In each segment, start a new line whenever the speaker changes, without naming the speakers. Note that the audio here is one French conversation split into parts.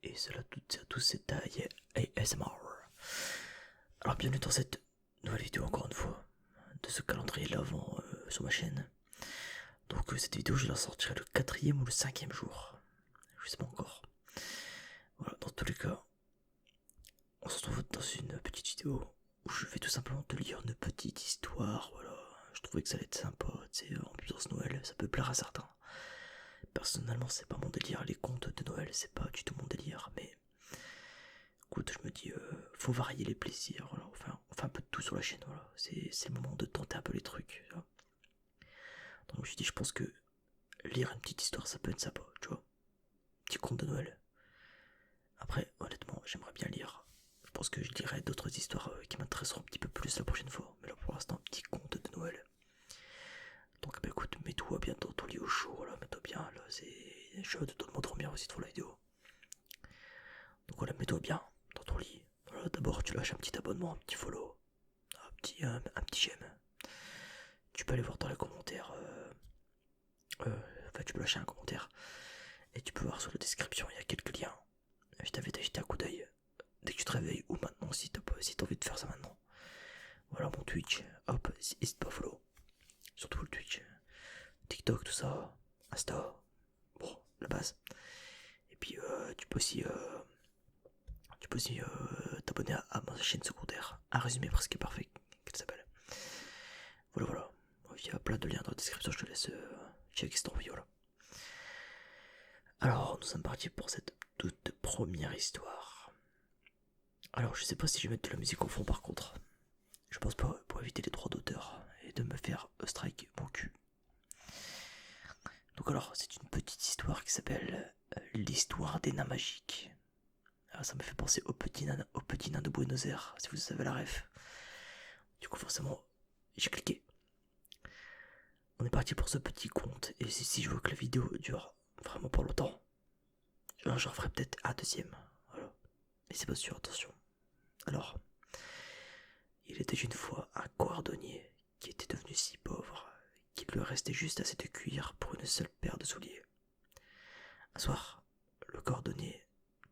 et cela toutes et à tous, c'est Taille ASMR. Alors bienvenue dans cette nouvelle vidéo encore une fois de ce calendrier de l'avant sur ma chaîne. Donc cette vidéo je la sortirai le quatrième ou le cinquième jour, je sais pas encore. Voilà, dans tous les cas, on se retrouve dans une petite vidéo où je vais tout simplement te lire une petite histoire. Voilà, je trouvais que ça allait être sympa, tu sais, ambiance Noël, ça peut plaire à certains. Personnellement, c'est pas mon délire, les contes de Noël, c'est pas du tout mon délire, mais écoute, je me dis, faut varier les plaisirs, voilà, on fait un peu de tout sur la chaîne, voilà, c'est le moment de tenter un peu les trucs, tu vois. Donc je me suis dit, je pense que lire une petite histoire, ça peut être sympa, tu vois, petit conte de Noël. Après, honnêtement, j'aimerais bien lire, je pense que je lirai d'autres histoires qui m'intéresseront un petit peu plus la prochaine fois, mais là pour l'instant, petit conte de Noël. Donc bah écoute, mets-toi bien dans ton lit au chaud, là, mets-toi bien, là, c'est chaud, donne-moi dormir aussi pour la vidéo. Donc voilà, mets-toi bien dans ton lit. Voilà, d'abord tu lâches un petit abonnement, un petit follow, un petit j'aime. Tu peux aller voir dans les commentaires, tu peux lâcher un commentaire et tu peux voir sur la description, il y a quelques liens. Je t'invite à jeter un coup d'œil dès que tu te réveilles ou maintenant si t'as envie de faire ça maintenant. Voilà mon Twitch, hop, n'hésite pas à follow. Surtout le Twitch, TikTok, tout ça, Insta, bon, la base. Et puis tu peux aussi t'abonner à ma chaîne secondaire, un résumé presque parfait, qu'elle s'appelle. Voilà. Il y a plein de liens dans la description, je te laisse checker cette envie, voilà. Alors, nous sommes partis pour cette toute première histoire. Alors, je sais pas si je vais mettre de la musique en fond par contre. Je pense pas, pour éviter les droits d'auteur et de me faire strike mon cul. Donc alors, c'est une petite histoire qui s'appelle l'histoire des nains magiques. Alors, ça me fait penser au petit nain de Buenos Aires, si vous savez la ref. Du coup, forcément, j'ai cliqué. On est parti pour ce petit conte, et si je veux que la vidéo dure vraiment pas longtemps, j'en ferai peut-être un deuxième, voilà. Mais c'est pas sûr, attention. Alors, il était une fois un cordonnier qui était devenu si pauvre qu'il lui restait juste assez de cuir pour une seule paire de souliers. Un soir, le cordonnier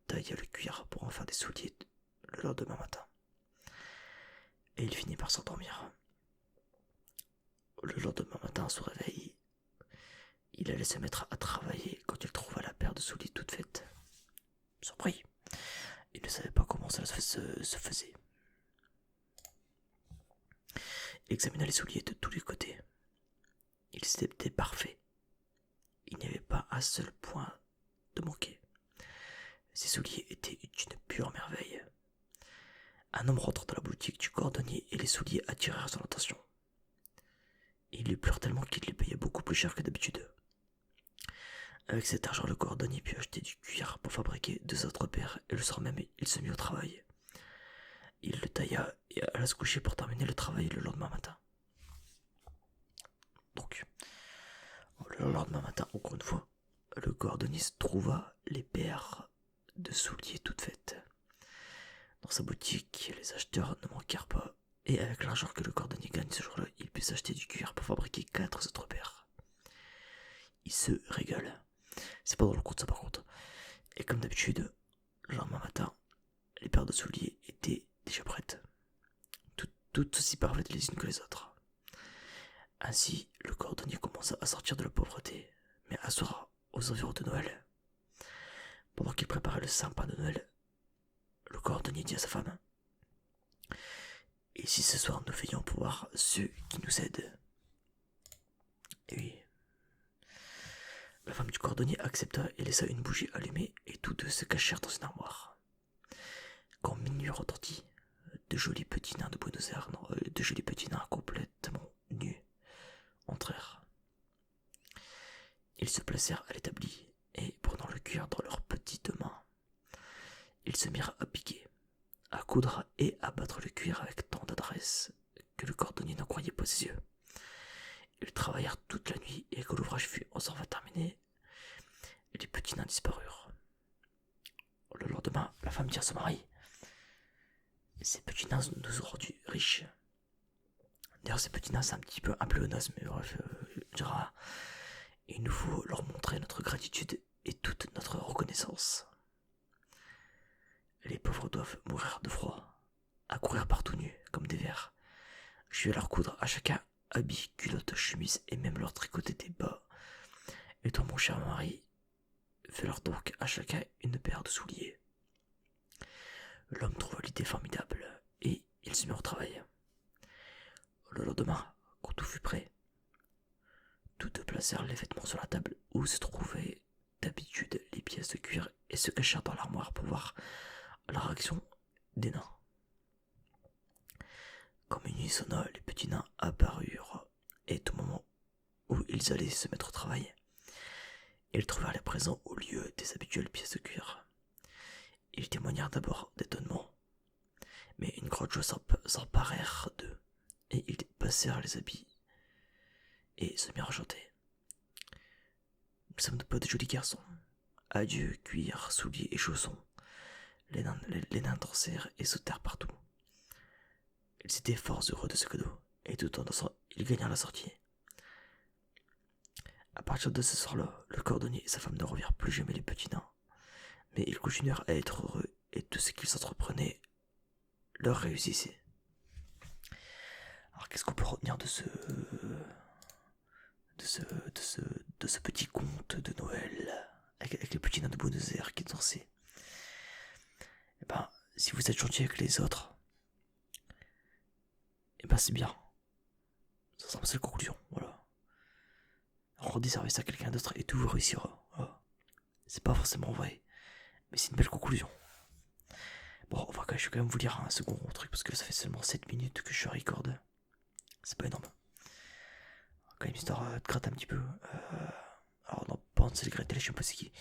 tailla le cuir pour en faire des souliers le lendemain matin. Et il finit par s'endormir. Le lendemain matin, à son réveil, il allait se mettre à travailler quand il trouva la paire de souliers toute faite. Surpris, il ne savait pas comment cela se faisait. Il examina les souliers de tous les côtés. Ils étaient parfaits. Il n'y avait pas un seul point de manqué. Ces souliers étaient une pure merveille. Un homme rentra dans la boutique du cordonnier et les souliers attirèrent son attention. Il les pleure tellement qu'il les payait beaucoup plus cher que d'habitude. Avec cet argent, le cordonnier put acheter du cuir pour fabriquer 2 autres paires et le soir même, il se mit au travail. Il le tailla et alla se coucher pour terminer le travail le lendemain matin. Donc, le lendemain matin, encore une fois, le cordonnier trouva les paires de souliers toutes faites. Dans sa boutique, les acheteurs ne manquèrent pas, et avec l'argent que le cordonnier gagne ce jour-là, il put s'acheter du cuir pour fabriquer 4 autres paires. Il se régale. C'est pas dans le compte ça par contre. Et comme d'habitude, le lendemain matin, les paires de souliers étaient déjà prêtes. Toutes aussi parfaites les unes que les autres. Ainsi, le cordonnier commença à sortir de la pauvreté, mais un soir, aux environs de Noël, pendant qu'il préparait le sapin de Noël, le cordonnier dit à sa femme: « Et si ce soir nous veillons pour voir ceux qui nous aident ?» Et oui. La femme du cordonnier accepta et laissa une bougie allumée, et tous deux se cachèrent dans une armoire. Quand minuit retentit, de jolis petits nains de Buenos Aires, de jolis petits nains complètement nus, entrèrent. Ils se placèrent à l'établi, et prenant le cuir dans leurs petites mains, ils se mirent à piquer, à coudre et à battre le cuir avec tant d'adresse que le cordonnier n'en croyait pas ses yeux. Ils travaillèrent toute la nuit, et quand l'ouvrage fut enfin terminé, les petits nains disparurent. Le lendemain, la femme dit à son mari: « Ces petits nains nous ont rendus riches. » D'ailleurs, ces petits nains, c'est un petit peu un pléonasme, mais bref, il nous faut leur montrer notre gratitude et toute notre reconnaissance. Les pauvres doivent mourir de froid, à courir partout nus, comme des vers. Je vais leur coudre à chacun habits, culottes, chemises et même leur tricoter des bas. Et toi, mon cher mari, fais-leur donc à chacun une paire de souliers. L'homme trouva l'idée formidable et il se mit au travail. Le lendemain, quand tout fut prêt, tous deux placèrent les vêtements sur la table où se trouvaient d'habitude les pièces de cuir et se cachèrent dans l'armoire pour voir la réaction des nains. Comme une nuit sonna, les petits nains apparurent et au moment où ils allaient se mettre au travail, ils trouvèrent les présents au lieu des habituelles pièces de cuir. Ils témoignèrent d'abord d'étonnement, mais une grande joie s'emparèrent d'eux, et ils passèrent les habits et se mirent à chanter. Nous sommes pas de jolis garçons. Adieu, cuir, souliers et chaussons. Les nains dansèrent et sautèrent partout. Ils étaient fort heureux de ce cadeau, et tout en dansant, ils gagnèrent la sortie. À partir de ce soir-là, le cordonnier et sa femme ne revirent plus jamais les petits nains, mais ils continuèrent à être heureux, et tout ce qu'ils entreprenaient leur réussissait. Alors qu'est-ce qu'on peut retenir de ce petit conte de Noël avec les petits nains de Buenos Aires qui dansaient? Eh ben, si vous êtes gentil avec les autres, eh ben c'est bien. Ça sera la conclusion, voilà. Rendez service à quelqu'un d'autre et tout vous réussira. Voilà. C'est pas forcément vrai, mais c'est une belle conclusion. Bon, je vais quand même vous lire un second truc parce que ça fait seulement 7 minutes que je recorde. C'est pas énorme. Quand même histoire de gratter un petit peu. Alors non, pas Hansel et Gretel, je sais pas c'est qui.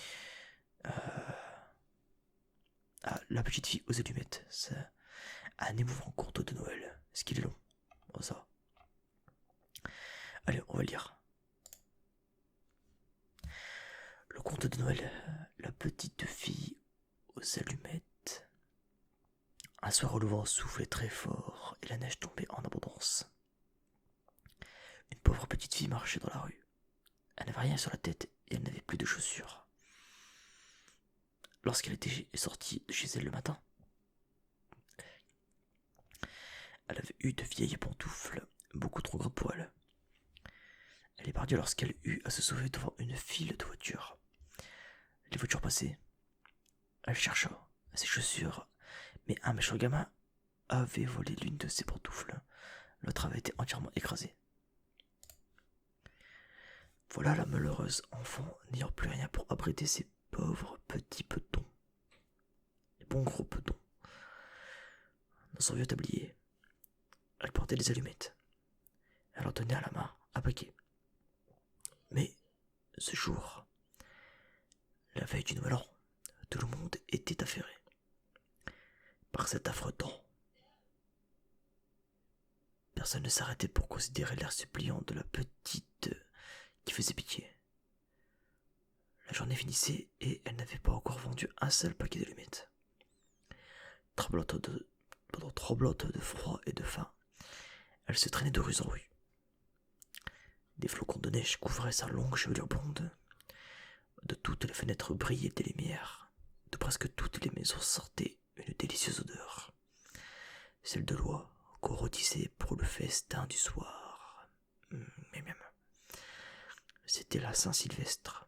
La petite fille aux allumettes. C'est un émouvant conte de Noël. Est-ce qu'il est long? Bon, ça. Allez, on va le lire. Le conte de Noël. La petite fille aux allumettes. Un soir où le vent soufflait très fort et la neige tombait en abondance. Une pauvre petite fille marchait dans la rue. Elle n'avait rien sur la tête et elle n'avait plus de chaussures. Lorsqu'elle était sortie de chez elle le matin, elle avait eu de vieilles pantoufles, beaucoup trop grandes pour elle. Elle est partie lorsqu'elle eut à se sauver devant une file de voitures. Les voitures passaient. Elle chercha ses chaussures, mais un méchant gamin avait volé l'une de ses pantoufles. L'autre avait été entièrement écrasée. Voilà la malheureuse enfant n'ayant plus rien pour abriter ses pauvres petits petons. Les bons gros petons. Dans son vieux tablier, elle portait des allumettes. Elle en tenait à la main un paquet. Mais ce jour, la veille du Nouvel An, tout le monde était affairé par cet affreux temps. Personne ne s'arrêtait pour considérer l'air suppliant de la petite qui faisait pitié. La journée finissait et elle n'avait pas encore vendu un seul paquet d'allumettes. Tremblante de froid et de faim, elle se traînait de rue en rue. Des flocons de neige couvraient sa longue chevelure blonde. De toutes les fenêtres brillaient des lumières. De presque toutes les maisons sortait une délicieuse odeur. Celle de l'oie qu'on rôtissait pour le festin du soir. Mais même, c'était la Saint-Sylvestre.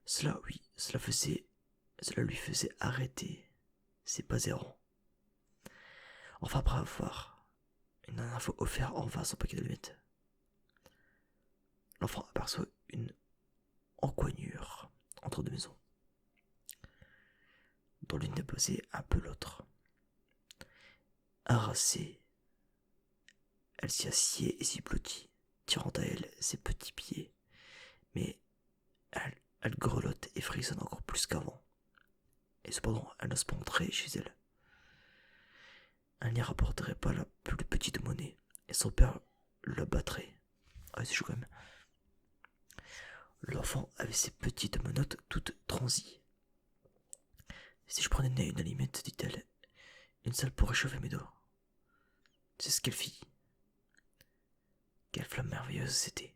Cela lui faisait arrêter ses pas errants. Enfin, après avoir une dernière fois offert en vain son paquet d'allumettes, l'enfant aperçoit une encoignure entre deux maisons, dont l'une déposait un peu l'autre. Harassée, elle s'y assied et s'y blottit, tirant à elle ses petits pieds, mais elle grelotte et frissonne encore plus qu'avant, et cependant elle n'ose pas entrer chez elle. Elle n'y rapporterait pas la plus petite monnaie, et son père la battrait. Ah, c'est chaud quand même. L'enfant avait ses petites menottes toutes transies. Si je prenais une allumette, dit-elle, une seule pour réchauffer mes doigts. C'est ce qu'elle fit. Quelle flamme merveilleuse c'était.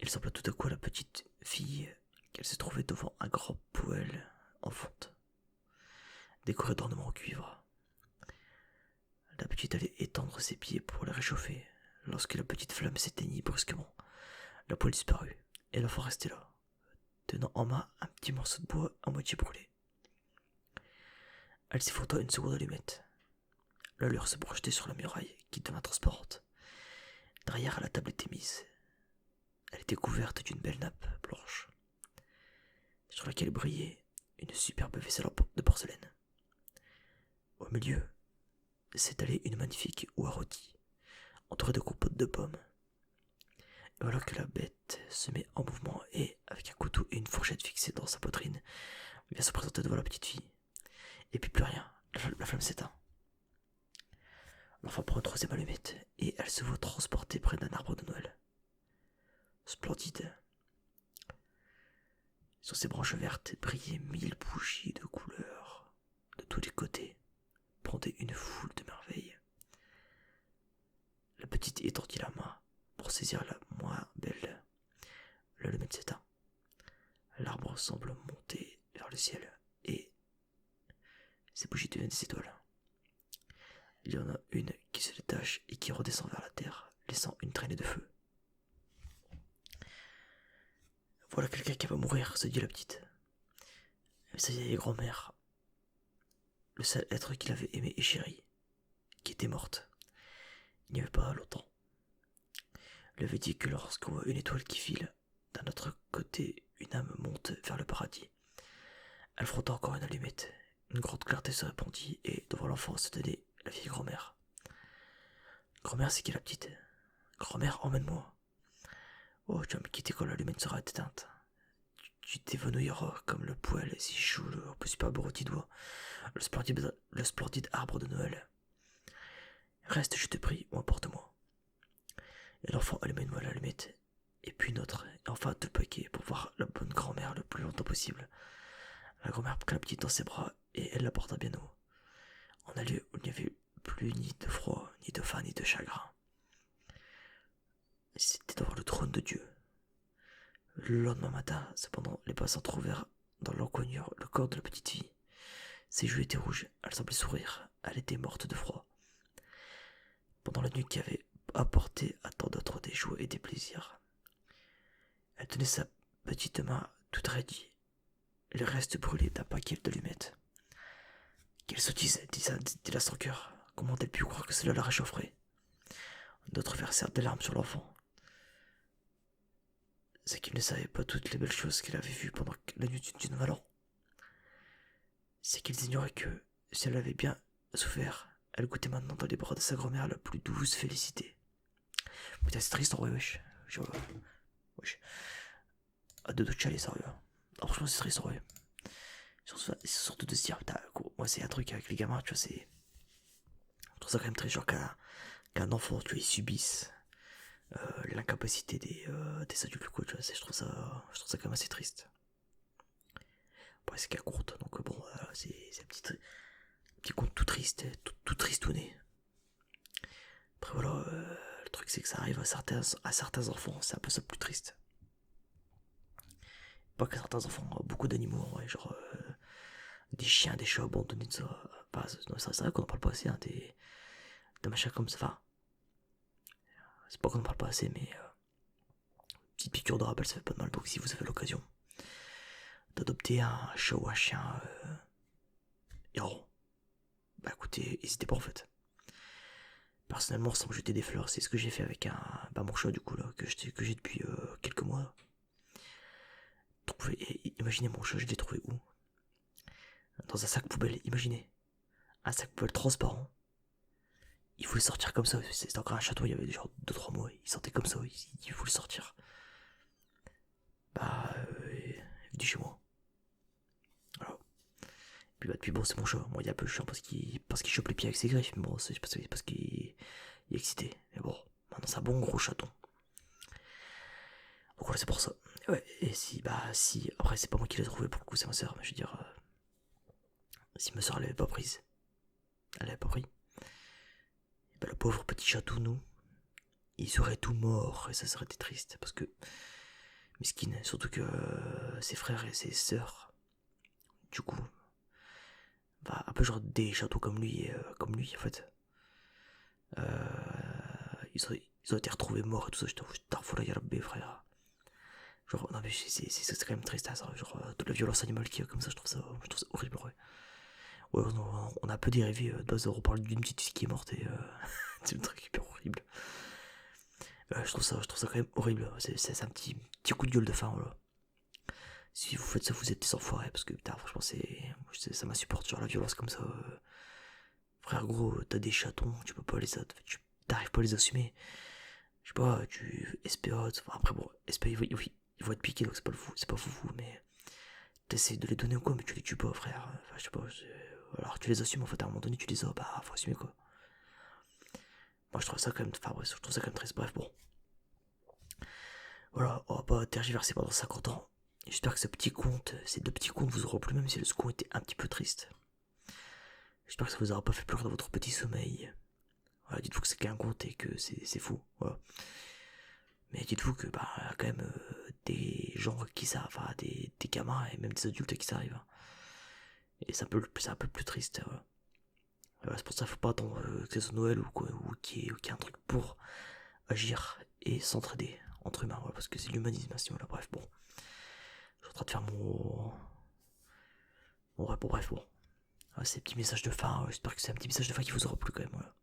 Il sembla tout à coup à la petite fille qu'elle se trouvait devant un grand poêle en fonte. décorés d'ornements en cuivre. La petite allait étendre ses pieds pour les réchauffer, lorsque la petite flamme s'éteignit brusquement. La poêle disparut, et l'enfant restait là, tenant en main un petit morceau de bois à moitié brûlé. Elle s'effondra une seconde allumette. La lueur se projetait sur la muraille, qui devint transparente. Derrière, la table était mise. Elle était couverte d'une belle nappe blanche, sur laquelle brillait une superbe vaisselle de porcelaine. Au milieu s'étalait une magnifique oie rôtie, entourée de compotes de pommes. Et voilà que la bête se met en mouvement et, avec un couteau et une fourchette fixée dans sa poitrine, vient se présenter devant la petite fille. Et puis plus rien, la flamme s'éteint. L'enfant prend une troisième allumette et elle se voit transportée près d'un arbre de Noël. Splendide. Sur ses branches vertes brillaient 1000 bougies de couleurs. De tous les côtés pendait une foule de merveilles. La petite étendit la main pour saisir la moins belle. L'allumette s'éteint. L'arbre semble monter vers le ciel et ses bougies deviennent des étoiles. Il y en a une qui se détache et qui redescend vers la terre, laissant une traînée de feu. Voilà quelqu'un qui va mourir, se dit la petite. Mais sa vieille grand-mère, le seul être qu'il avait aimé et chéri, qui était morte, il n'y avait pas longtemps. Il avait dit que lorsqu'on voit une étoile qui file, d'un autre côté, une âme monte vers le paradis. Elle frotta encore une allumette. Une grande clarté se répandit et devant l'enfant se tenait la vieille grand-mère. Grand-mère, c'est qui la petite? Grand-mère, emmène-moi. Oh, tu vas me quitter quand l'allumette sera éteinte. Tu t'évanouiras comme le poêle si chaud le plus superbe rôti d'oie, le splendide arbre de Noël. Reste, je te prie, ou emporte-moi. Et l'enfant alluma une nouvelle allumette, et puis une autre, et enfin tout le paquet pour voir la bonne grand-mère le plus longtemps possible. La grand-mère prit la petite dans ses bras et elle la porta bien haut, en un lieu où il n'y avait plus ni de froid, ni de faim, ni de chagrin. C'était devant le trône de Dieu. Le lendemain matin, cependant, les passants trouvèrent dans l'encoignure le corps de la petite fille. Ses joues étaient rouges, elle semblait sourire, elle était morte de froid. Pendant la nuit qui avait apporté à tant d'autres des joies et des plaisirs, elle tenait sa petite main toute raidie, le reste brûlé d'un paquet d'allumettes. Quelle sottise, dit-la sans cœur. Comment a-t-elle pu croire que cela la réchaufferait? D'autres versèrent des larmes sur l'enfant. C'est qu'il ne savait pas toutes les belles choses qu'elle avait vues pendant la nuit du Nouvel An. C'est qu'ils ignoraient que, si elle avait bien souffert, elle goûtait maintenant dans les bras de sa grand-mère la plus douce félicité. Putain, c'est triste en vrai, wesh. Wesh. À deux doigts de chialer, sérieux. Ah, franchement, c'est triste en vrai. Surtout de se dire, putain, moi, c'est un truc avec les gamins, tu vois, c'est. Je trouve ça quand même très genre qu'un enfant, tu vois, ils subissent l'incapacité des adultes, quoi, tu vois, je trouve ça quand même assez triste. Bon, c'est qu'un conte, donc bon, c'est un petit conte tout triste, tout tristouné. Après voilà, le truc c'est que ça arrive à certains enfants, c'est un peu ça le plus triste. Pas qu'à certains enfants, beaucoup d'animaux, en vrai, genre des chiens, des chats abandonnés, de ça. Enfin, c'est vrai qu'on en parle pas assez, hein, des machins comme ça. Enfin, c'est pas qu'on en parle pas assez, mais petite piqûre de rappel, ça fait pas de mal. Donc si vous avez l'occasion d'adopter un chat ou un chien errant, bah écoutez, n'hésitez pas en fait. Personnellement, sans me jeter des fleurs, c'est ce que j'ai fait avec mon chat du coup là, que j'ai depuis quelques mois. Imaginez mon chat, je l'ai trouvé où? Dans un sac poubelle, imaginez. Un sac poubelle transparent. Il voulait sortir comme ça, c'était encore un château, il y avait genre 2-3 mois, il sortait comme ça, il voulait sortir. Bah, il est venu chez moi. Voilà. Puis bah, depuis bon, c'est mon chat. Bon, il est un peu chiant parce qu'il chope les pieds avec ses griffes, mais bon, c'est parce qu'il est excité. Mais bon, maintenant c'est un bon gros chaton. Donc voilà, c'est pour ça. Ouais, et si, après c'est pas moi qui l'ai trouvé pour le coup, c'est ma soeur, mais je veux dire, si ma soeur l'avait pas prise, elle l'avait pas pris, et bah le pauvre petit chatounou, il serait tout mort et ça serait triste parce que mesquine, surtout que ses frères et ses sœurs, du coup, va un peu genre des châteaux comme lui en fait. Ils ont été retrouvés morts et tout ça. J'étais Tarfoula Yarabé, frère. Genre, non, mais c'est quand même triste, hein, ça. Genre, toute la violence animale qu'il y a comme ça, je trouve ça horrible, ouais. Ouais, on a un peu dérivé de base, on parle d'une petite fille qui est morte et c'est un truc hyper horrible. Je trouve ça quand même horrible. C'est un petit coup de gueule de fin, voilà. Si vous faites ça, vous êtes des enfoirés, parce que putain, franchement, ça m'insupporte, genre la violence comme ça. Frère, gros, t'as des chatons, tu peux pas tu t'arrives pas à les assumer. Je sais pas, tu espérotes, enfin, après bon, espérotes, ils vont être piqués, donc c'est pas fou, mais t'essayes de les donner ou quoi, mais tu les tues pas, frère. Enfin, je sais pas, alors tu les assumes, en fait, à un moment donné, tu les as, bah, faut assumer quoi. Moi, je trouve ça quand même, enfin, bref, je trouve ça quand même triste, bref, bon. Voilà, on va pas tergiverser pendant 50 ans. J'espère que ces deux petits contes vous auront plu, même si le second était un petit peu triste. J'espère que ça vous aura pas fait pleurer dans votre petit sommeil. Voilà, dites-vous que c'est qu'un conte et que c'est fou, voilà. Mais dites-vous que bah y a quand même des gens qui savent, enfin des gamins et même des adultes qui s'arrivent. Et c'est un peu plus triste. Voilà. C'est pour ça qu'il faut pas attendre que ce soit Noël ou quoi, ou qu'il y ait un truc pour agir et s'entraider entre humains, voilà, parce que c'est l'humanisme à ce niveau-là. Bref, bon. Je suis en train de faire bref, bon. Ces petits messages de fin, j'espère que c'est un petit message de fin qui vous aura plu quand même, voilà.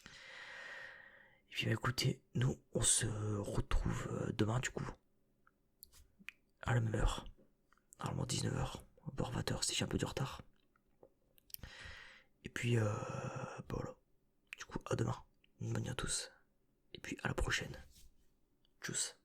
Et puis bah écoutez, nous on se retrouve demain du coup, à la même heure, normalement 19h, voire 20h si j'ai un peu du retard. Et puis bah voilà, du coup à demain, une bonne nuit à tous, et puis à la prochaine, tchuss.